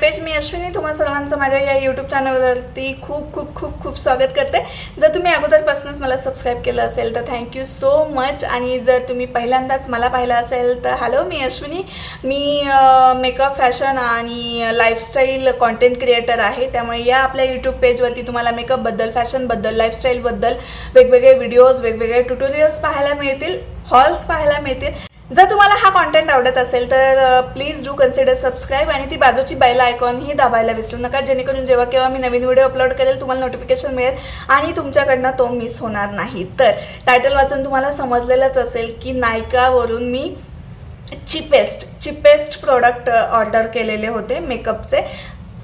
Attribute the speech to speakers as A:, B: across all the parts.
A: Page. मी अश्विनी तुम्हा सर्वांचं माझ्या या यूट्यूब चॅनलवरती खूप खूप खूप खूप स्वागत करते. जर तुम्ही अगोदरपासूनच मला सबस्क्राईब केलं असेल तर थँक्यू सो मच. आणि जर तुम्ही पहिल्यांदाच मला पाहिलं असेल तर हॅलो, मी अश्विनी. मी मेकअप, फॅशन आणि लाईफस्टाईल कॉन्टेंट क्रिएटर आहे. त्यामुळे या आपल्या यूट्यूब पेजवरती तुम्हाला मेकअपबद्दल, फॅशनबद्दल, लाईफस्टाईलबद्दल वेगवेगळे व्हिडिओज, वेगवेगळे ट्युटोरियल्स पाहायला मिळतील, हॉल्स पाहायला मिळतील. जर तुम्हाला हा कॉन्टेंट आवडत असेल तर प्लीज डू कन्सिडर सबस्क्राईब आणि ती बाजूची बेल आयकॉन ही दाबायला विसरू नका, जेणेकरून जेव्हा केव्हा मी नवीन व्हिडिओ अपलोड करेल तुम्हाला नोटिफिकेशन मिळेल आणि तुमच्याकडनं तो मिस होणार नाही. तर टायटल वाचून तुम्हाला समजलेलंच असेल की नायकावरून मी चिपेस्ट प्रोडक्ट ऑर्डर केलेले होते मेकअपचे.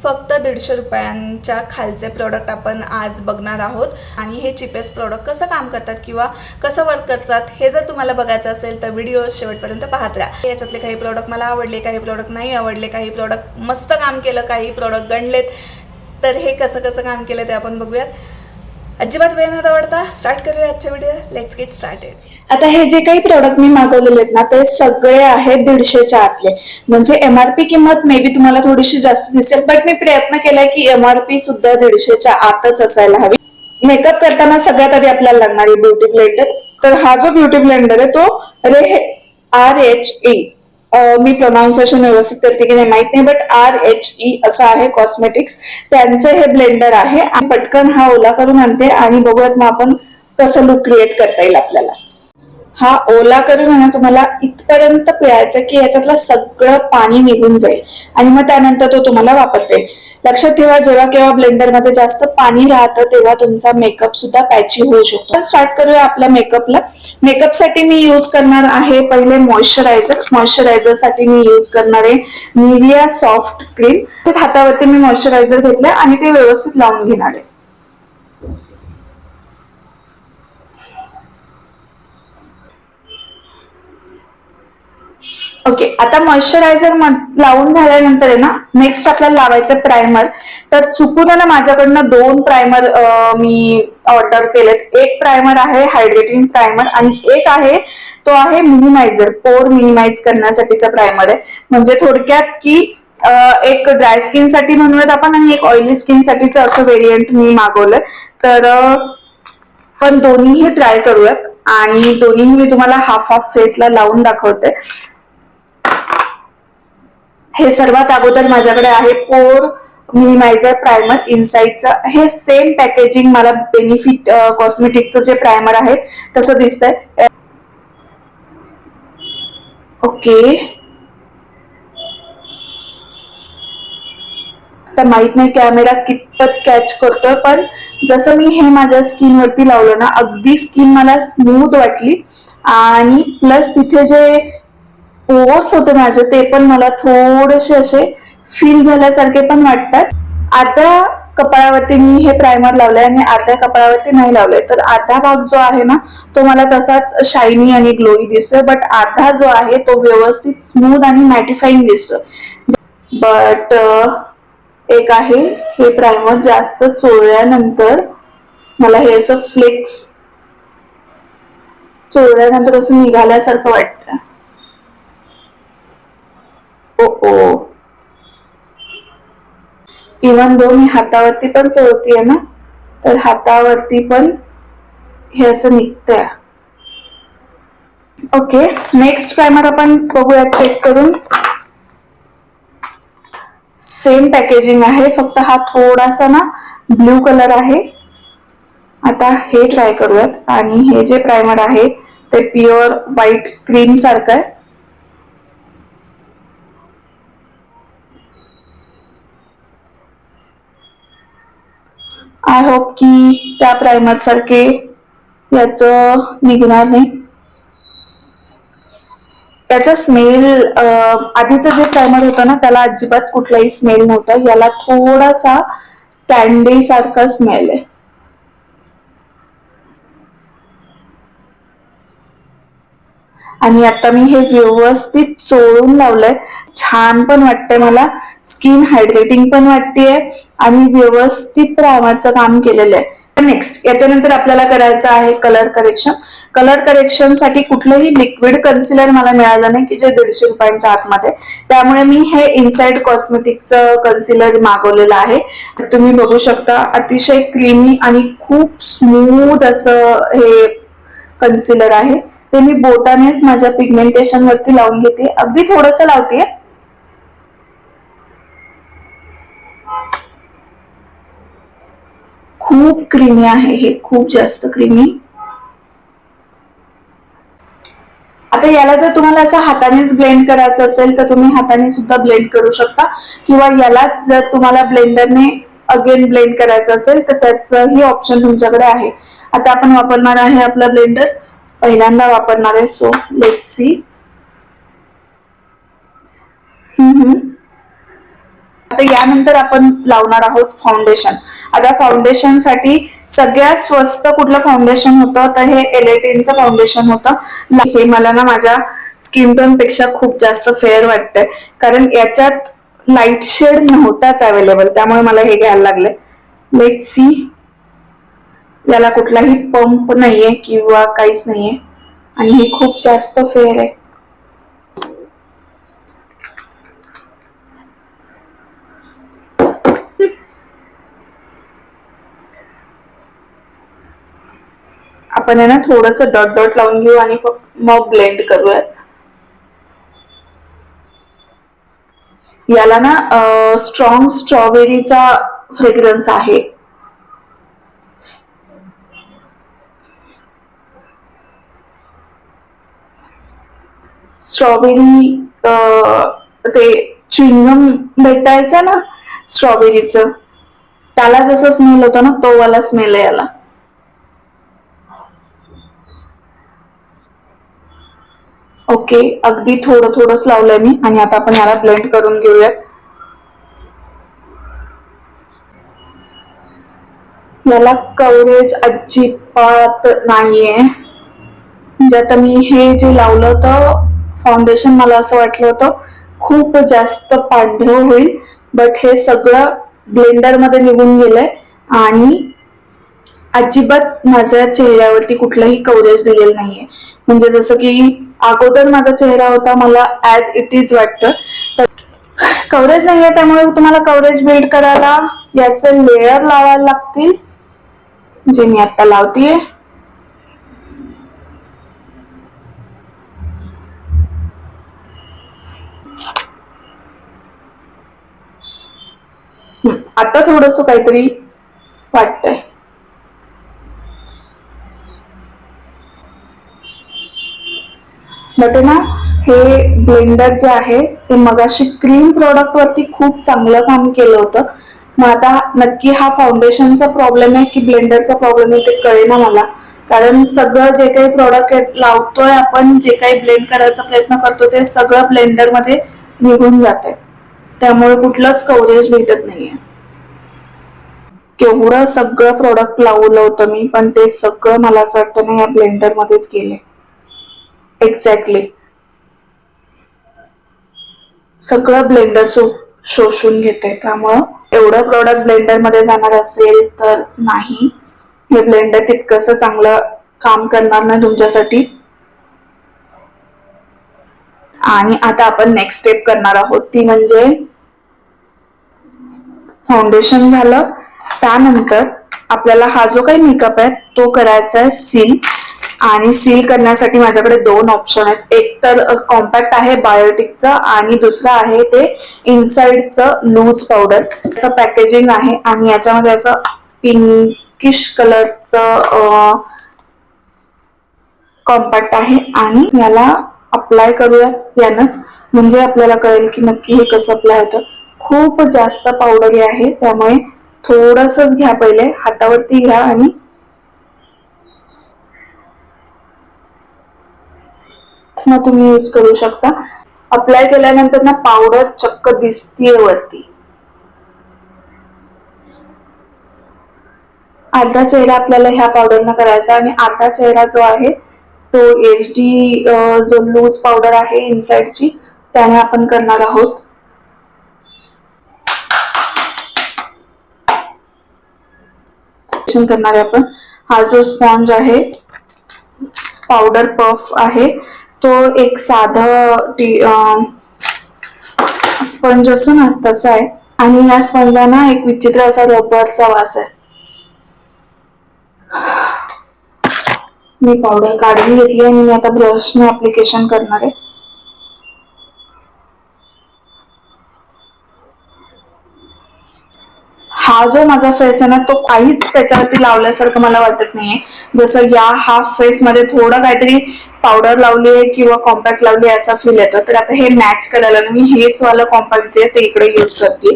A: फक्त 150 रुपयांच्या खालचे प्रोडक्ट आपण आज बघणार आहोत. आणि हे चिपेस्ट प्रोडक्ट कसं काम करतात किंवा कसं वर्क करतात हे जर तुम्हाला बघायचं असेल तर व्हिडिओ शेवटपर्यंत पाहत राहा. याच्यातले काही प्रोडक्ट मला आवडले, काही प्रोडक्ट नाही आवडले, काही प्रोडक्ट मस्त काम केलं, काही प्रोडक्ट गणलेत. तर हे कसं कसं काम केलं ते आपण बघूयात. अजिबात वेळ न दवडता स्टार्ट करूया आजच्या व्हिडिओ. Let's get started.
B: आता हे जे काही प्रोडक्ट मी मागवलेले आहेत ना ते सगळे आहेत 150च्या आतले. म्हणजे एमआरपी किंमत मे बी तुम्हाला थोडीशी जास्त दिसेल, बट मी प्रयत्न केलाय की एमआरपी सुद्धा 150च्या आतच असायला हवी. मेकअप करताना सगळ्यात आधी आपल्याला लागणारी ब्युटी ब्लेंडर. तर हा जो ब्युटी ब्लेंडर आहे तो RHE, मी प्रोनाउन्सिएशन व्यवस्थित करते की नाही माहित नाही, बट RHE असं आहे कॉस्मेटिक्स, त्यांचं हे ब्लेंडर आहे. आणि पटकन हा ओला करून आणते आणि बघूयात मग आपण कसं लुक क्रिएट करता येईल आपल्याला. हा ओला करून आहे ना तुम्हाला इथपर्यंत पिळायचं की याच्यातलं सगळं पाणी निघून जाईल आणि मग त्यानंतर तो तुम्हाला वापरता येईल. लक्षात ठेवा, जेव्हा केव्हा ब्लेंडर मध्ये जास्त पाणी राहतं तेव्हा तुमचा मेकअप सुद्धा पॅची होऊ शकतो. स्टार्ट करूया आपल्या मेकअपला. मेकअप साठी मी यूज करणार आहे पहिले मॉइश्चरायझर. मॉइश्चरायझर साठी मी यूज करणार आहे निव्हिया सॉफ्ट क्रीम. हातावरती मी मॉइश्चरायझर घेतलं आणि ते व्यवस्थित लावून घेणार आहे. ओके, आता मॉइश्चरायझर लावून झाल्यानंतर आहे ना नेक्स्ट आपल्याला लावायचं प्रायमर. तर चुकून ना माझ्याकडनं 2 प्रायमर मी ऑर्डर केलेत. एक प्रायमर आहे हायड्रेटिंग प्रायमर आणि एक आहे तो आहे मिनिमायझर, पोर मिनिमाइज करण्यासाठीचा प्रायमर आहे. म्हणजे थोडक्यात की एक ड्राय स्किन साठी म्हणूयात आपण आणि एक ऑइली स्किन साठीचं असं व्हेरियंट मी मागवलंय. तर पण दोन्हीही ट्राय करूयात आणि दोन्हीही मी तुम्हाला हाफ फेसला लावून दाखवते. हे सर्वात अगोदर माझ्याकडे आहे पोर मिनिमायझर प्रायमर इनसाइडचं. हे सेम पॅकेजिंग मला बेनिफिट कॉस्मेटिकचं जे प्रायमर आहे तसं दिसतंय. ओके, तर माहित नाही कॅमेरा कितपत कॅच करतोय, पण जसं मी हे माझ्या स्किन वरती लावलं ना अगदी स्किन मला स्मूथ वाटली आणि प्लस तिथे जे पोर्स होते माझे ते पण मला थोडेसे असे फील झाल्यासारखे पण वाटतात. अर्ध्या कपाळावरती मी हे प्रायमर लावलंय आणि अर्ध्या कपाळावरती नाही लावलंय. तर अर्धा भाग जो आहे ना तो मला तसाच शायनी आणि ग्लोई दिसतोय, बट अर्धा जो आहे तो व्यवस्थित स्मूथ आणि मॅटिफाईंग दिसतोय. बट एक आहे हे प्रायमर जास्त चोळल्यानंतर मला हे असं फ्लेक्स चोळल्यानंतर असं निघाल्यासारखं वाटतं. इव्हन दो मी हातावरती पण चोळतीये ना तर हातावरती पण हे असं निघतंय. ओके, नेक्स्ट प्रायमर आपण बघूया चेक करून. सेम पॅकेजिंग आहे, फक्त हा थोडासा ना ब्ल्यू कलर आहे. आता हे ट्राय करूयात आणि हे जे प्रायमर आहे ते प्युअर व्हाईट क्रीम सारखं आहे. आय होप की त्या प्रायमर सारखे याचं निघणार नाही. त्याचा स्मेल आधीचं जे प्रायमर होतं ना त्याला अजिबात कुठलाही स्मेल नव्हता. याला थोडासा कॅन्डी सारखा स्मेल आहे. आणि आता मी हे व्यवस्थित चोळून लावलंय. छान पण वाटतंय मला, स्किन हायड्रेटिंग पण वाटतेय आणि व्यवस्थित प्रायमरचं काम केलेलं आहे. नेक्स्ट याच्यानंतर आपल्याला करायचं आहे कलर करेक्शन. कलर करेक्शन साठी कुठलंही लिक्विड कन्सिलर मला मिळालं नाही की जे 150 रुपयांच्या आतमध्ये, त्यामुळे मी हे इनसाइड कॉस्मेटिकचं कन्सिलर मागवलेलं आहे. तर तुम्ही बघू शकता अतिशय क्रीमी आणि खूप स्मूथ असं हे कन्सिलर आहे. ते मी बोटानेच माझ्या पिगमेंटेशन वरती लावून घेते, अगदी थोडंसं लावते. खूप क्रीमी आहे हे, खूप जास्त क्रीमी. आता याला जर तुम्हाला असं हातानेच ब्लेंड करायचं असेल तर तुम्ही हाताने सुद्धा ब्लेंड करू शकता, किंवा यालाच जर तुम्हाला ब्लेंडरने अगेन ब्लेंड करायचं असेल तर त्याचंही ऑप्शन तुमच्याकडे आहे. आता आपण वापरणार आहे आपला ब्लेंडर, पहिल्यांदा वापरणार आहे. So let's see. आता यानंतर आपण लावणार आहोत फाउंडेशन. आता फाउंडेशन साठी सगळ्यात स्वस्त कुठलं फाउंडेशन होतं तर हे एल18चं फाउंडेशन होतं. हे मला ना माझ्या स्किन टोन पेक्षा खूप जास्त फेअर वाटतंय, कारण याच्यात लाईट शेड नव्हताच अवेलेबल, त्यामुळे मला हे घ्यायला लागले. Let's see. याला कुठलाही पंप नाहीये किंवा काहीच नाहीये आणि हे खूप जास्त फेअर आहे. आपण आहे ना थोडस डॉट डॉट लावून घेऊ आणि मग ब्लेंड करूयात. याला ना स्ट्रॉंग स्ट्रॉबेरीचा फ्रेग्रन्स आहे. स्ट्रॉबेरी ते च्युइंगम भेटायचं ना स्ट्रॉबेरीचं, त्याला जसं स्मेल होतं ना तो वाला स्मेल आहे याला. ओके, अगदी थोडं थोडंच लावलंय मी आणि आता आपण याला ब्लेंड करून घेऊयात. याला कव्हरेज अजिबात नाहीये. म्हणजे आता मी हे जे लावलं होतं फाउंडेशन, मला असं वाटलं होतं खूप जास्त पांढरं होईल, बट हे सगळं ब्लेंडर मध्ये निघून गेलंय आणि अजिबात माझ्या चेहऱ्यावरती कुठलंही कव्हरेज दिलेलं नाहीये. म्हणजे जसं की अगोदर माझा चेहरा होता मला ऍज इट इज वाटतं, तर कव्हरेज नाहीये. त्यामुळे तुम्हाला कव्हरेज बिल्ड करायला याचे लेयर लावायला लागतील, जे मी आता लावतीये. आता थोडस काहीतरी वाटतंय. बट ना हे ब्लेंडर जे आहे ते मगाशी क्रीम प्रोडक्ट वरती खूप चांगलं काम केलं होतं. मग आता नक्की हा फाउंडेशनचा प्रॉब्लेम आहे की ब्लेंडरचा प्रॉब्लेम आहे ते कळेना मला, कारण सगळं जे काही प्रोडक्ट लावतोय आपण, जे काही ब्लेंड करायचा प्रयत्न करतो ते सगळं ब्लेंडर मध्ये निघून जात आहे, त्यामुळे कुठलंच कव्हरेज भेटत नाहीये. केवढं सगळं प्रोडक्ट लावलं होतं मी, पण ते सगळं मला असं वाटतं ना या ब्लेंडर मध्येच गेले. एक्झॅक्टली सगळं ब्लेंडर शोषून घेते, त्यामुळं एवढं प्रोडक्ट ब्लेंडर मध्ये जाणार असेल तर नाही, हे ब्लेंडर तितकंसं चांगलं काम करणार नाही तुमच्यासाठी. आणि आता आपण नेक्स्ट स्टेप करणार आहोत ती म्हणजे फाउंडेशन झालं. त्यानंतर आपल्याला हा जो काही मेकअप आहे तो करायचा आहे सील. आणि सील करण्यासाठी माझ्याकडे दोन ऑप्शन आहेत. एक तर कॉम्पॅक्ट आहे बायोटिकचं आणि दुसरं आहे ते इनसाइडचं लूज पावडर. असं पॅकेजिंग आहे आणि याच्यामध्ये असं पिंकिश कलरचं कॉम्पॅक्ट आहे आणि याला अप्लाय करूया यानंच, म्हणजे आपल्याला कळेल की नक्की हे कसं अप्लाय होतं. खूप जास्त पावडरी आहे त्यामुळे थोडंसंच घ्या, पहिले हातावरती घ्या आणि मग तुम्ही यूज करू शकता. अप्लाय केल्यानंतर ना पावडर चक्क दिसतीये वरती. अर्धा चेहरा आपल्याला ह्या पावडरनं करायचा आणि अर्धा चेहरा जो आहे तो HD जो लूज पावडर आहे इनसाइडची त्याने आपण करणार आहोत. करणार आहे आपण. हा जो स्पॉन्ज आहे पावडर पफ आहे तो एक साधा स्पंज असतो ना तसा आहे आणि या स्पंजला ना एक विचित्र असा रबरचा वास आहे. मी पावडर काढून घेतली आणि मी आता ब्रशने ऍप्लिकेशन करणार आहे. हा जो माझा फेस आहे ना तो काहीच त्याच्यावरती लावल्यासारखं मला वाटत नाहीये. जसं या हाफ फेस मध्ये थोडं काहीतरी पावडर लावली आहे किंवा कॉम्पॅक्ट लावली आहे असा फील येतो. तर आता हे मॅच करायला मी हेच वाला कॉम्पॅक्ट जे ते इकडे यूज करते.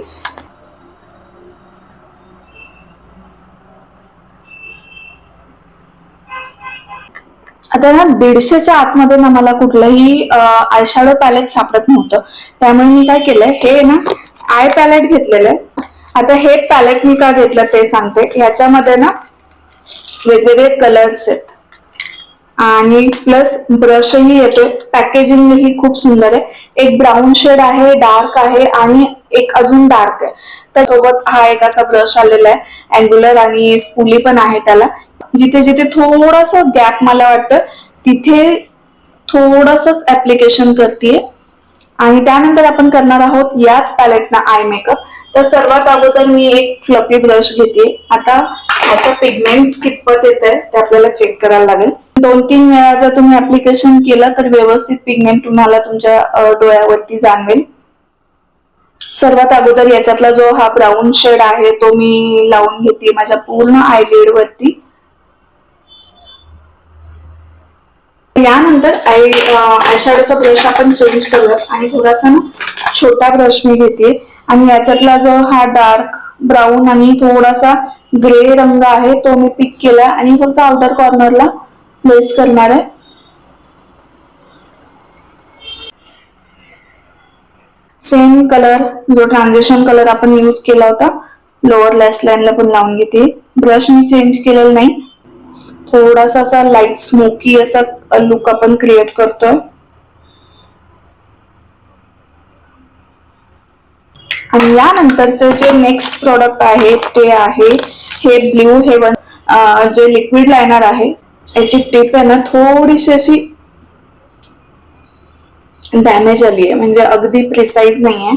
B: आता ना 150च्या आतमध्ये ना मला कुठलंही आयशॅडो पॅलेट सापडत नव्हतं. त्यामुळे मी काय केलंय हे ना आय पॅलेट घेतलेलं आहे. आता हे पॅलेट मी का घेतलं ते सांगते. ह्याच्यामध्ये ना वेगवेगळे कलर्स आहेत आणि प्लस ब्रशही येतोय. पॅकेजिंग ही खूप सुंदर आहे. एक ब्राऊन शेड आहे, डार्क आहे आणि एक अजून डार्क आहे. त्यासोबत हा एक असा ब्रश आलेला आहे अँग्युलर आणि स्पूली पण आहे त्याला. जिथे जिथे थोडासा गॅप मला वाटतं तिथे थोडंसंच ऍप्लिकेशन करते आणि त्यानंतर आपण करणार आहोत याच पॅलेटना आय मेकअप. तर सर्वात अगोदर मी एक फ्लफी ब्रश घेते. आता याचं पिगमेंट कितपत येत आहे ते आपल्याला चेक करायला लागेल. 2-3 वेळा जर तुम्ही ऍप्लिकेशन केलं तर व्यवस्थित पिगमेंट तुम्हाला तुमच्या डोळ्यावरती जाणवेल. सर्वात अगोदर याच्यातला जो हा ब्राऊन शेड आहे तो मी लावून घेते माझ्या पूर्ण आयलिड वरती. यानंतर आयशॅडोचा ब्रश आपण चेंज करूयात आणि थोडासा ना छोटा ब्रश मी घेते आणि याच्यातला जो हा डार्क ब्राऊन आणि थोडासा ग्रे रंग आहे तो मी पिक केला आणि फक्त आउटर कॉर्नरला प्लेस करणार आहे. सेम कलर जो ट्रान्झिशन कलर आपण यूज केला होता लोअर लॅश लाईनला पण लावून घेते. ब्रश मी चेंज केलेला नाही. थोडासा असा लाईट स्मोकी असा लुक आपण क्रिएट करतोय. आणि यानंतरचे जे नेक्स्ट प्रोडक्ट आहे ते आहे हे ब्ल्यू हेवन जे लिक्विड लायनर आहे. याची टिप आहे ना थोडीशी अशी डॅमेज आली आहे म्हणजे अगदी प्रिसाइज नाहीये.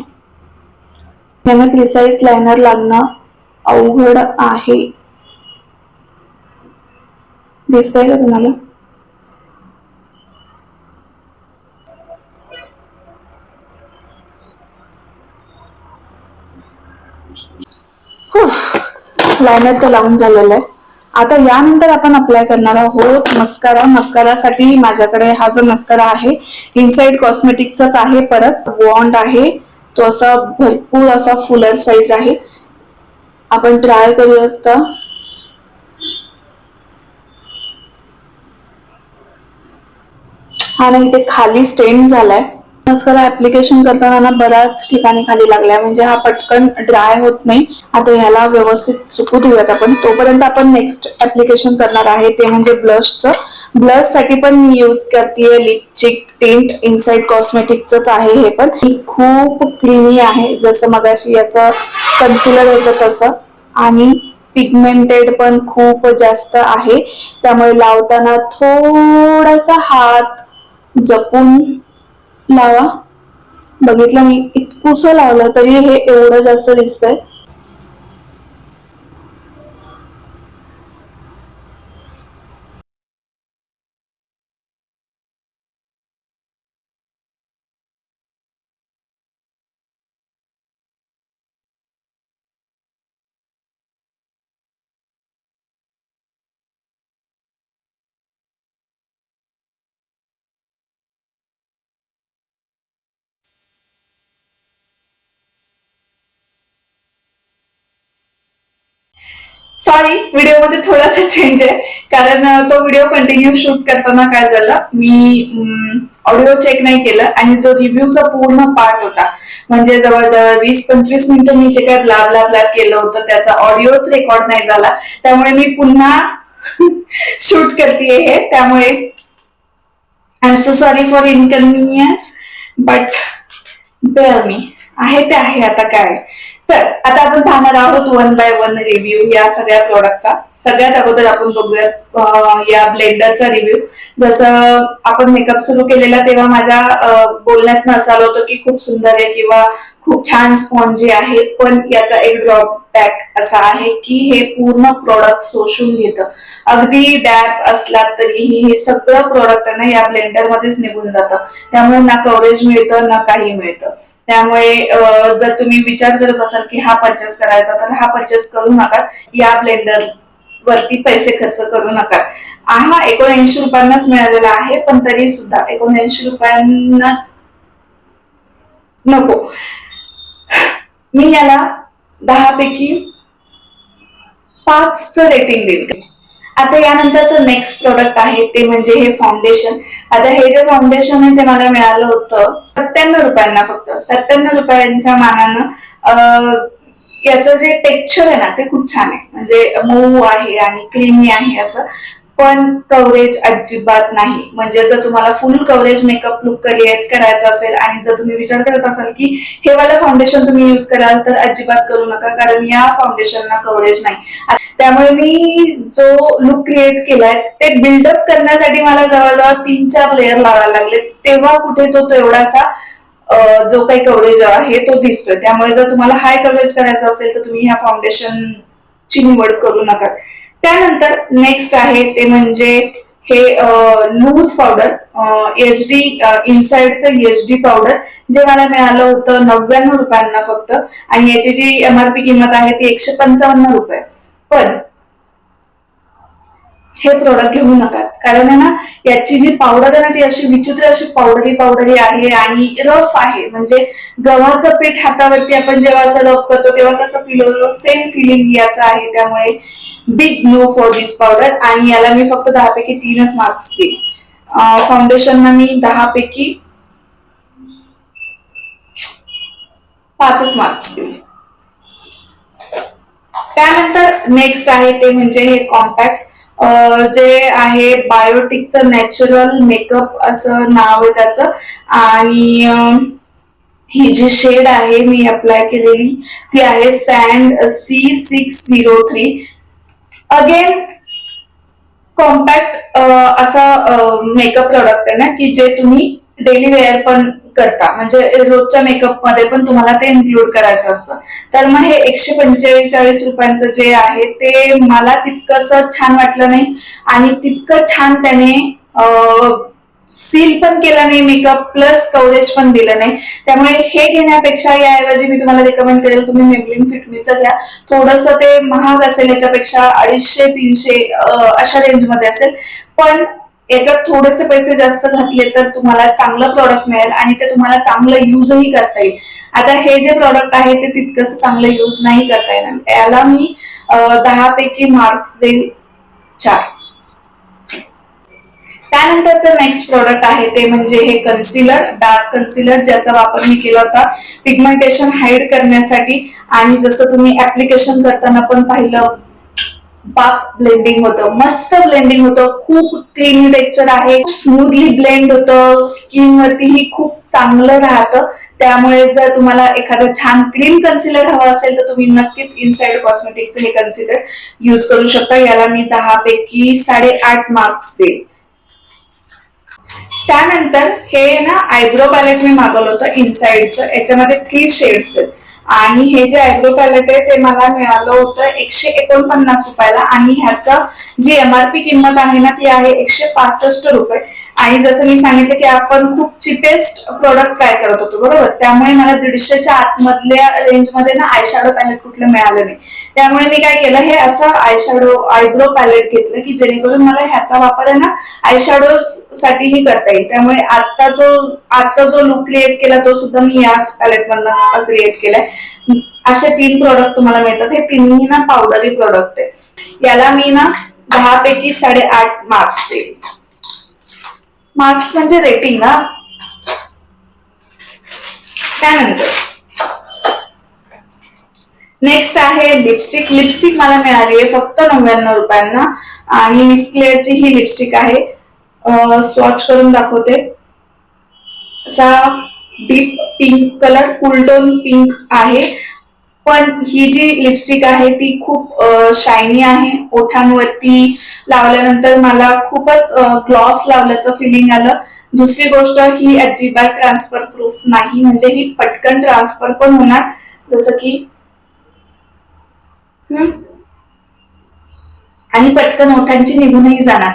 B: याने प्रिसाइज लायनर लागणं अवघड आहे. दिसतंय का तुम्हाला? लायनर तर लावून झालेलं आहे. आता यानंतर आपण अप्लाय करणार आहोत मस्कारा. मस्कारासाठी माझ्याकडे हा जो मस्कारा आहे इनसाइड कॉस्मेटिकचाच आहे. परत वॉन्ड आहे तो असा भरपूर असा फुलर साईज आहे. आपण ट्राय करूयात. हा नाही ते खाली स्टेन झालाय. मस्कारा ऍप्लिकेशन करताना ना बऱ्याच ठिकाणी खाली लागलाय म्हणजे हा पटकन ड्राय होत नाही. आता ह्याला व्यवस्थित सुकू देऊयात आपण. तोपर्यंत आपण नेक्स्ट ऍप्लिकेशन करणार आहे ते म्हणजे ब्लशचं. ब्लश साठी पण मी यूज करते लिपस्टिक टिंट इनसाइड कॉस्मेटिकच आहे. हे पण खूप क्रीमी आहे जसं मगाशी याचं कन्सिलर होतं तसं आणि पिगमेंटेड पण खूप जास्त आहे. त्यामुळे लावताना थोडासा हात जपून लावा. बघितलं मी इतकुसं लावलं तरी हे एवढं जास्त दिसतंय. सॉरी व्हिडिओमध्ये थोडासा चेंज आहे कारण तो व्हिडिओ कंटिन्यू शूट करताना काय झालं मी ऑडिओ चेक नाही केलं आणि जो रिव्ह्यूचा पूर्ण पार्ट होता म्हणजे जवळजवळ 20-25 मिनिटं मी जे काय ब्ला ब्ला ब्ला केलं होतं त्याचा ऑडिओच रेकॉर्ड नाही झाला. त्यामुळे मी पुन्हा शूट करते हे. त्यामुळे I am so sorry for inconvenience but bear me. आहे ते आहे आता काय. तर आता आपण पाहणार आहोत 1 बाय 1 रिव्ह्यू या सगळ्या प्रोडक्टचा. सगळ्यात अगोदर आपण बघूयात या ब्लेंडरचा रिव्ह्यू. जसं आपण मेकअप सुरू केलेला तेव्हा माझ्या बोलण्यात असं आलं होतं की खूप सुंदर आहे किंवा खूप छान स्पॉन्जी आहे, पण याचा एक ड्रॉबॅक असा आहे की हे पूर्ण प्रोडक्ट शोषून घेतं. अगदी डॅप असला तरीही हे सगळं प्रोडक्ट ना या ब्लेंडर मध्येच निघून जातं. त्यामुळे ना कव्हरेज मिळतं ना काही मिळतं. त्यामुळे जर तुम्ही विचार करत असाल की हा परचेस करायचा तर हा परचेस करू नका. या ब्लेंडर वरती पैसे खर्च करू नका. हा 79 रुपयांनाच मिळालेला आहे, पण तरी सुद्धा 79 रुपयांनाच नको. मी याला 10 पैकी 5च रेटिंग देईल. आता यानंतरचं नेक्स्ट प्रोडक्ट आहे ते म्हणजे हे फाउंडेशन. आता हे जे फाउंडेशन आहे ते मला मिळालं होतं 97 रुपयांना, फक्त 97 रुपयांच्या मानानं. याचं जे टेक्स्चर आहे ना ते खूप छान आहे, म्हणजे मऊ आहे आणि क्रीमी आहे असं, पण कव्हरेज अजिबात नाही. म्हणजे जर तुम्हाला फुल कव्हरेज मेकअप लुक क्रिएट करायचा असेल आणि जर तुम्ही विचार करत असाल की हे वाला फाउंडेशन तुम्ही युज कराल तर अजिबात करू नका, कारण या फाउंडेशनला कव्हरेज नाही. त्यामुळे मी जो लुक क्रिएट केलाय ते बिल्डअप करण्यासाठी मला जवळजवळ 3-4 लेअर लावायला लागले, तेव्हा कुठे तो एवढासा जो काही कव्हरेज आहे तो दिसतोय. त्यामुळे जर तुम्हाला हाय कव्हरेज करायचं असेल तर तुम्ही ह्या फाउंडेशनची निवड करू नका. त्यानंतर नेक्स्ट आहे ते म्हणजे हे लूज पावडर, HD इनसाइडचं HD पावडर, जे मला मिळालं होतं 99 रुपयांना फक्त, आणि याची जी MRP किंमत आहे ती 155 रुपये. पण हे प्रोडक्ट घेऊ नका, कारण आहे ना याची जी पावडर आहे ना ती अशी विचित्र अशी पावडरी आहे आणि रफ आहे. म्हणजे गव्हाचं पीठ हातावरती आपण जेव्हा असं रफ करतो तेव्हा कसं फील होतं, सेम फिलिंग याचं आहे. त्यामुळे big no for this powder, आणि याला मी फक्त 10 पैकी 3च मार्क्स देईल. फाउंडेशनला मी 10 पैकी 5च मार्क्स देईल. त्यानंतर नेक्स्ट आहे ते म्हणजे हे कॉम्पॅक्ट, जे आहे बायोटिकचं नॅचरल मेकअप असं नाव आहे त्याचं. आणि ही जी शेड आहे मी अप्लाय केलेली ती आहे सॅन्ड C603. अगेन कॉम्पॅक्ट असा मेकअप प्रोडक्ट आहे ना की जे तुम्ही डेली वेअर पण करता, म्हणजे रोजच्या मेकअप मध्ये पण तुम्हाला ते इन्क्लूड करायचं असतं. तर मग हे 145 रुपयांचं जे आहे ते मला तितकंसं छान वाटलं नाही, आणि तितकं छान त्याने सील पण केला नाही मेकअप, प्लस कव्हरेज पण दिलं नाही. त्यामुळे हे घेण्यापेक्षा याऐवजी मी तुम्हाला रेकमेंड करेल तुम्ही मेबलिन फिटमीचं घ्या. थोडंसं ते महाग असेल, याच्यापेक्षा 250-300 अशा रेंजमध्ये असेल, पण याच्यात थोडेसे पैसे जास्त घातले तर तुम्हाला चांगलं प्रोडक्ट मिळेल आणि ते तुम्हाला चांगलं युजही करता येईल. आता हे जे प्रोडक्ट आहे ते तितकंसं चांगलं युज नाही करता येणार. याला मी 10 पैकी मार्क्स देईल 4. त्यानंतरचं नेक्स्ट प्रोडक्ट आहे ते म्हणजे हे कन्सिलर, डार्क कन्सिलर, ज्याचा वापर मी केला होता पिगमेंटेशन हाईड करण्यासाठी. आणि जसं तुम्ही ऍप्लिकेशन करताना पण पाहिलं, बाप ब्लेंडिंग होतं, मस्त ब्लेंडिंग होतं, खूप क्रीमी टेक्स्चर आहे, स्मूथली ब्लेंड होतं, स्किन वरतीही खूप चांगलं राहतं. त्यामुळे जर तुम्हाला एखादं छान क्रीम कन्सिलर हवं असेल तर तुम्ही नक्कीच इनसाइड कॉस्मेटिकचं हे कन्सिलर यूज करू शकता. याला मी 10 पैकी 8.5 मार्क्स देईल. त्यानंतर हे ना आयब्रो पॅलेट मी मागवलं होतं इनसाइडचं, याच्यामध्ये 3 शेड्स आहेत. आणि हे जे आयब्रो पॅलेट आहे ते मला मिळालं होतं 149 रुपयाला, आणि ह्याचं जी MRP किंमत आहे ना ती आहे 165 रुपये. आणि जसं मी सांगितलं की आपण खूप चिपेस्ट प्रोडक्ट ट्राय करत होतो, बरोबर. त्यामुळे मला 150च्या आतमधल्या रेंजमध्ये ना आयशॅडो पॅलेट कुठलं मिळालं नाही. त्यामुळे मी काय केलं, हे असं आयब्रो पॅलेट घेतलं की जेणेकरून मला ह्याचा वापर आहे ना आयशॅडो साठीही करता येईल. त्यामुळे आजचा जो लुक क्रिएट केला तो सुद्धा मी याच पॅलेट मधनं क्रिएट केलाय. असे 3 प्रोडक्ट तुम्हाला मिळतात. हे तिन्ही ना पावडरी प्रोडक्ट आहे. याला मी ना 10 पैकी 8.5 मार्क्स देईल. मार्क्स म्हणजे रेटिंग ना. त्यानंतर नेक्स्ट आहे लिपस्टिक. लिपस्टिक मला मिळाली आहे फक्त 99 रुपयांना, आणि मिस क्लेअरची ही लिपस्टिक आहे. स्वॉच करून दाखवते. असा deep pink colour, cool tone pink आहे. पण ही जी लिपस्टिक आहे ती खूप शायनी आहे. ओठांवरती लावल्यानंतर मला खूपच ग्लॉस लावल्याचं फिलिंग आलं. दुसरी गोष्ट, ही अजिबात ट्रान्सफर प्रूफ नाही, म्हणजे ही पटकन ट्रान्सफर पण होणार, जसं की आणि पटकन ओठांची निघूनही जाणार.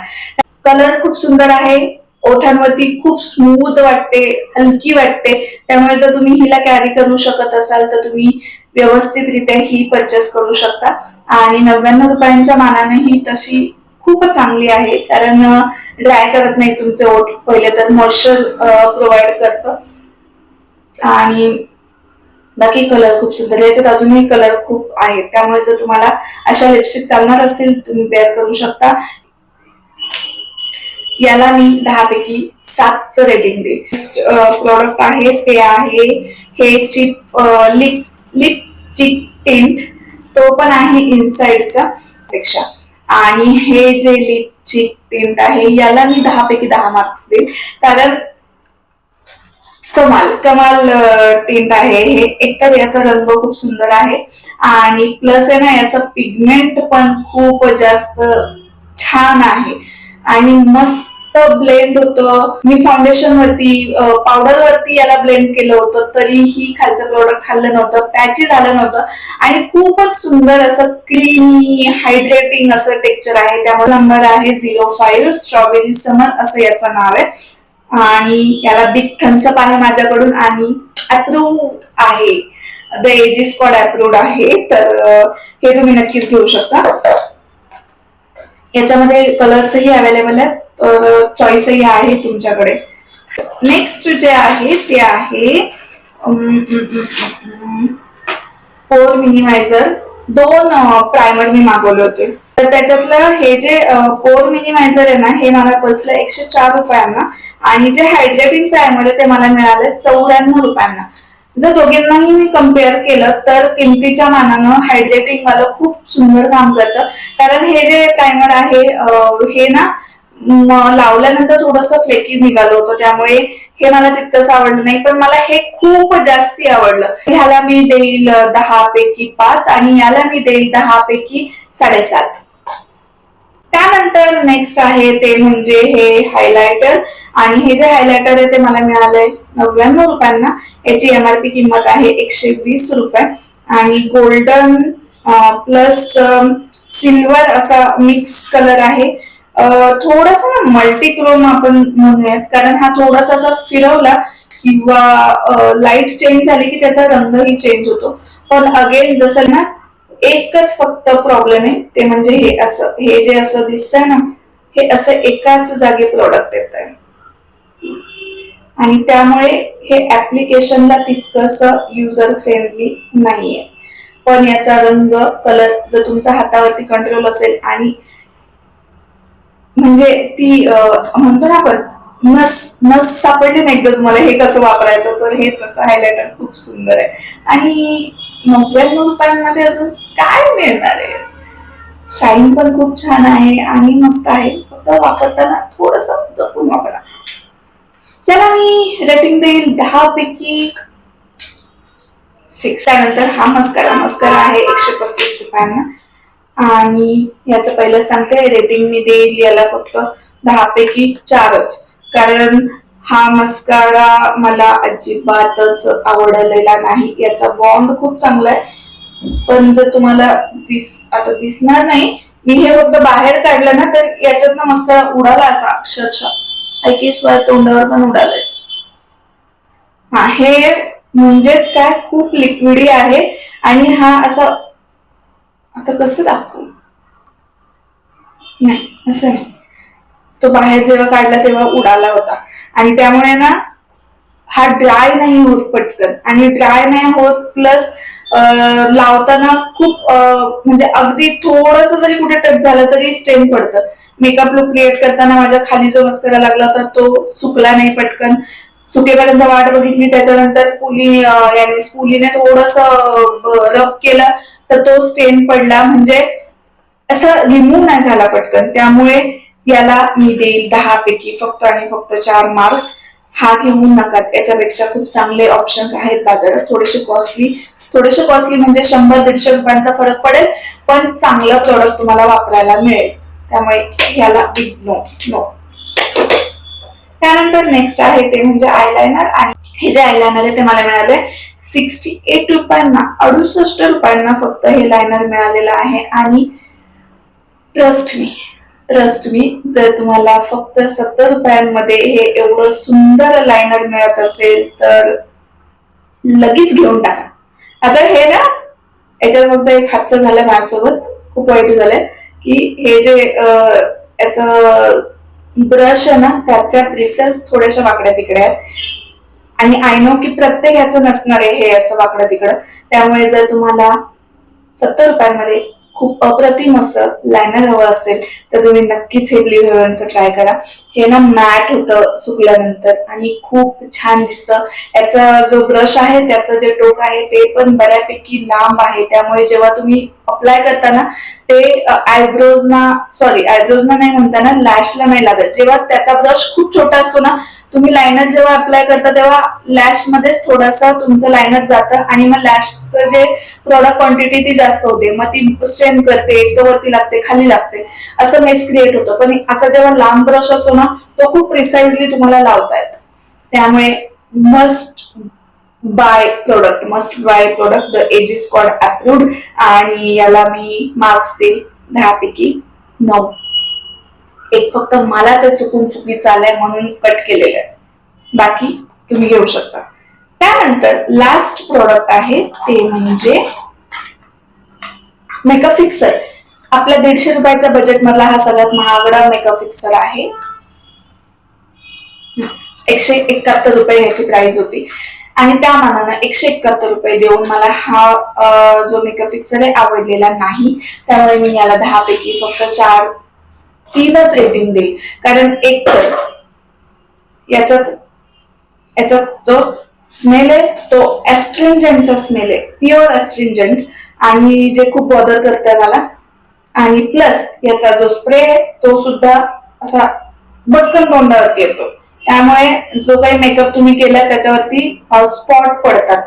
B: कलर खूप सुंदर आहे, ओठांवरती खूप स्मूथ वाटते, हलकी वाटते. त्यामुळे जर तुम्ही हिला कॅरी करू शकत असाल तर तुम्ही व्यवस्थितरित्या ही परचेस करू शकता. आणि 99 रुपयांच्या मानाने ही तशी खूपच चांगली आहे, कारण ड्राय करत नाही तुमचे ओठ. पहिले तर मॉइश्चर प्रोव्हाइड करतं. आणि बाकी कलर खूप सुंदर, याच्यात अजूनही कलर खूप आहेत. त्यामुळे जर तुम्हाला अशा लिपस्टिक चालणार असतील तुम्ही पेअर करू शकता. याला मी 10 पैकी 7चं रेटिंग देईल. नेक्स्ट प्रोडक्ट आहे ते आहे हे चिप लिप चिप टिंट. तो पण आहे इनसाइडचा पेक्षा. आणि हे जे लिप चिप टिंट आहे याला मी 10 पैकी 10 मार्क्स देईल, कारण कमाल कमाल टिंट आहे हे. एकतर याचा रंग खूप सुंदर आहे आणि प्लस आहे ना, याचा पिगमेंट पण खूप जास्त छान आहे आणि मस्त ब्लेंड होतं. मी फाउंडेशन वरती पावडर वरती याला ब्लेंड केलं होतं तरीही खालचं प्रोडक्ट हल्लं नव्हतं, पॅची झालं नव्हतं आणि खूपच सुंदर असं क्रीमी हायड्रेटिंग असं टेक्स्चर आहे. त्यामुळे नंबर आहे 05 स्ट्रॉबेरी समर असं याचं नाव आहे. आणि याला बिग थम्सअप आहे माझ्याकडून आणि अप्रूव्ड आहे, द एजी स्क्वॉड अप्रूव्ड आहे. तर हे तुम्ही नक्कीच घेऊ शकता. याच्यामध्ये कलर्सही अवेलेबल आहे, तर चॉईसही आहे तुमच्याकडे. नेक्स्ट जे आहे ते आहे पोर मिनिमायझर. 2 प्रायमर मी मागवले होते, तर त्याच्यातलं हे जे पोर मिनिमायझर आहे ना, हे मला बसलं 104 रुपयांना आणि जे हायड्रेटिंग प्रायमर आहे ते मला मिळाले 94 रुपयांना. जर दोघींनाही मी कम्पेअर केलं तर किमतीच्या मानानं हायड्रेटिंग मला खूप सुंदर काम करतं. कारण हे जे प्रायमर आहे हे ना लावल्यानंतर थोडंसं फ्लेकी निघालं होतं, त्यामुळे हे मला तितकंच आवडलं नाही, पण मला हे खूप जास्ती आवडलं. ह्याला मी देईल 10 पैकी 5 आणि याला मी देईल 10 पैकी 7.5. त्यानंतर नेक्स्ट आहे ते म्हणजे हे हायलायटर. आणि हे जे हायलायटर आहे ते मला मिळालंय 99 रुपयांना. याची एमआरपी किंमत आहे 120 रुपये आणि गोल्डन प्लस सिल्वर असा मिक्स कलर आहे. थोडासा ना मल्टीक्रोम आपण म्हणूयात, कारण हा थोडासा असा फिरवला किंवा लाईट चेंज झाली की त्याचा रंगही चेंज होतो. पण अगेन जसं ना, एकच फक्त प्रॉब्लेम आहे ते म्हणजे हे असं, हे जे असं दिसतंय ना, हे असं एकाच जागी प्रोडक्ट येत आहे आणि त्यामुळे हे ऍप्लिकेशनला तितकंसं युजर फ्रेंडली नाहीये. पण याचा रंग कलर जर तुमच्या हातावरती कंट्रोल असेल आणि म्हणजे ती म्हणतो ना आपण नस नस सापडली नाही एकदा तुम्हाला हे कसं वापरायचं, तर हे तसं हायलायटर खूप सुंदर आहे. आणि 99 रुपयांमध्ये अजून काय मिळणार आहे. शाईन पण खूप छान आहे आणि मस्त आहे, फक्त वापरताना थोडस जपून वापरा. त्याला मी रेटिंग देईल 10 पैकी 6. त्यानंतर हा मस्कारा आहे 135 रुपयांना आणि याचं पहिलं सांगते रेटिंग मी देईल याला फक्त 10 पैकी 4च, कारण हा मस्कारा मला अजिबातच आवडलेला नाही. याचा बॉन्ड खूप चांगला आहे, पण जर तुम्हाला आता दिसणार नाही, मी हे फक्त बाहेर काढलं ना तर याच्यात ना मस्कारा उडाला असा अक्षरशः ऐकीस्वाय तोंडावर पण उडालाय. हा हे म्हणजेच काय खूप लिक्विडी आहे आणि हा असा, आता कसं दाखवू, नाही असं नाही, तो बाहेर जेव्हा काढला तेव्हा उडाला होता आणि त्यामुळे ना हा ड्राय नाही होत पटकन आणि ड्राय नाही होत प्लस लावताना खूप म्हणजे अगदी थोडस जरी कुठे टच झालं तरी स्टेन पडतं. मेकअप लुक क्रिएट करताना माझ्या खाली जो मस्करा लागला होता तो सुकला नाही पटकन. सुकेपर्यंत वाट बघितली, त्याच्यानंतर स्पुलीने थोडस रब केलं तर तो स्टेन पडला, म्हणजे असं रिमूव्ह नाही झाला पटकन. त्यामुळे याला मी देईल 10 पैकी फक्त आणि फक्त 4 मार्क्स. हा घेऊ नका, याच्यापेक्षा खूप चांगले ऑप्शन्स आहेत बाजारात, थोडेसे कॉस्टली, थोडेसे कॉस्टली, म्हणजे 100-150 रुपयांचा फरक पडेल, पण चांगलं प्रोडक्ट तुम्हाला वापरायला मिळेल. त्यामुळे ह्याला बिग नो नो. त्यानंतर नेक्स्ट आहे ते म्हणजे आयलायनर. आणि हे जे आयलायनर आहे ते मला मिळाले 68 रुपयांना, 68 रुपयांना फक्त हे लायनर मिळालेलं आहे. आणि ट्रस्ट मी जर तुम्हाला फक्त 70 रुपयांमध्ये हे एवढं सुंदर लायनर मिळत असेल तर लगेच घेऊन टाका. आता हे ना, याच्यात फक्त एक हादसा झाला माझ्यासोबत, खूप वाईट झालंय की हे जे याचं ब्रश आहे ना, त्याच्या ब्रिसल्स थोड्याशा वाकड्या तिकडे आहेत. आणि आय नो की प्रत्येक ह्याचं नसणार आहे हे असं वाकडं तिकडं. त्यामुळे जर तुम्हाला 70 रुपयांमध्ये खूप अप्रतिम असं लायनर हवं असेल तर तुम्ही नक्कीच हे ब्ल्यू हेव्हनचं ट्राय करा. हे ना मॅट होतं सुकल्यानंतर आणि खूप छान दिसतं. याचा जो ब्रश आहे त्याचं जे टोक आहे ते पण बऱ्यापैकी लांब आहे. त्यामुळे जेव्हा तुम्ही अप्लाय करताना ते आयब्रोजना नाही म्हणताना लॅशला नाही लागत. जेव्हा त्याचा ब्रश खूप छोटा असतो ना, तुम्ही लायनर जेव्हा अप्लाय करता तेव्हा लॅश मध्येच थोडासा तुमचं लायनर जातं आणि मग लॅशचं जे प्रॉडक्ट क्वांटिटी ती जास्त होते, मग ती स्ट्रेन करते, एक तर वरती लागते, खाली लागते, असं मेस क्रिएट होतं. पण असा जेव्हा लांब ब्रश असतो ना, तो खूप प्रिसाइजली तुम्हाला लावता येतो. त्यामुळे must by product. The ag squad approved. आणि याला मी मार्क्स देईल 10 पैकी 9. एक फक्त मला ते चुकीचं आलंय म्हणून कट केलेलं आहे, बाकी तुम्ही घेऊ शकता. त्यानंतर लास्ट प्रोडक्ट आहे ते म्हणजे मेकअप फिक्सर. आपल्या 150 रुपयाच्या बजेट मधला हा सगळ्यात महागडा मेकअप फिक्सर आहे. 171 रुपये ह्याची प्राइस होती आणि त्या मानानं 171 रुपये देऊन मला हा जो मेकअप फिक्सर आहे आवडलेला नाही. त्यामुळे मी याला 10 पैकी फक्त 3च रेटिंग देईल. कारण एक तर याचा जो स्मेल आहे तो ऍस्ट्रिंजंटचा स्मेल आहे, प्युअर ऍस्ट्रिंजंट, आणि जे खूप बॉदर करतंय मला. आणि प्लस याचा जो स्प्रे आहे तो सुद्धा असा बसकन तोंडावरती येतो. त्यामुळे जो काही मेकअप तुम्ही केला त्याच्यावरती स्पॉट पडतात.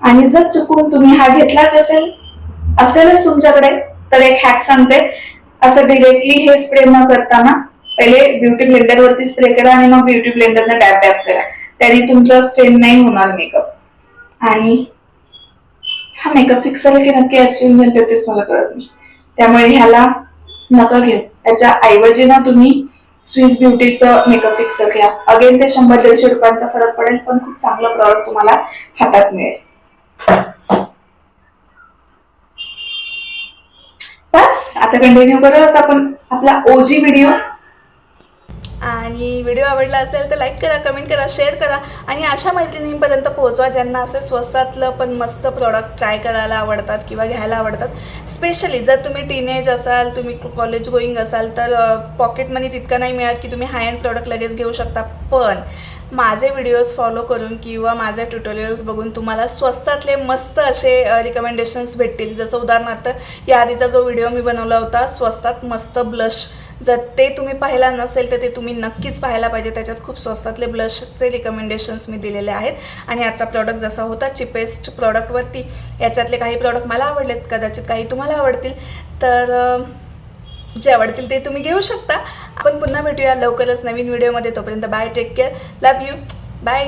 B: आणि जर चुकून तुम्ही हा घेतलाच असेलच तुमच्याकडे, तर एक हॅक सांगते. असं डिरेक्टली हे स्प्रे न करताना पहिले ब्युटी ब्लेंडर वरती स्प्रे करा आणि मग ब्युटी ब्लेंडरनं डॅब करा. त्याने तुमचा स्टेन नाही होणार मेकअप. आणि हा मेकअप फिक्सर की नक्की ऍस्ट्रिंजंट आहे तेच मला कळत नाही. त्यामुळे ह्याला नका घेऊ. त्याच्या ऐवजी ना तुम्ही स्विस ब्युटीचं मेकअप फिक्सर घ्या. अगेन ते 100-150 रुपयांचा फरक पडेल, पण खूप चांगलं प्रॉडक्ट तुम्हाला हातात मिळेल. बस आता कंटिन्यू करूयात आपण आपला ओजी व्हिडिओ.
A: आणि व्हिडिओ आवडला असेल तर लाईक करा, कमेंट करा, शेअर करा आणि अशा मैत्रिणींपर्यंत पोहोचवा ज्यांना असं स्वस्तातलं पण मस्त प्रोडक्ट ट्राय करायला आवडतात किंवा घ्यायला आवडतात. स्पेशली जर तुम्ही टीनेज असाल, तुम्ही कॉलेज गोईंग असाल तर पॉकेट मनी तितकं नाही मिळत की तुम्ही हाय एंड प्रोडक्ट लगेच घेऊ शकता. पण माझे व्हिडिओज फॉलो करून किंवा माझे ट्युटोरियल्स बघून तुम्हाला स्वस्तातले मस्त असे रिकमेंडेशन्स भेटतील. जसं उदाहरणार्थ या आधीचा जो व्हिडिओ मी बनवला होता स्वस्तात मस्त ब्लश, जर ते तुम्ही पाहिला नसेल तर ते तुम्ही नक्कीच पाहायला पाहिजे. त्याच्यात खूप स्वस्तातले ब्लशचे रिकमेंडेशन्स मी दिलेले आहेत. आणि आजचा प्रॉडक्ट जसा होता चिपेस्ट प्रॉडक्टवरती, याच्यातले काही प्रॉडक्ट मला आवडलेत, कदाचित काही तुम्हाला आवडतील. तर जे आवडतील ते तुम्ही घेऊ शकता. आपण पुन्हा भेटूया लवकरच नवीन व्हिडिओमध्ये. तोपर्यंत bye, take care, love you, bye.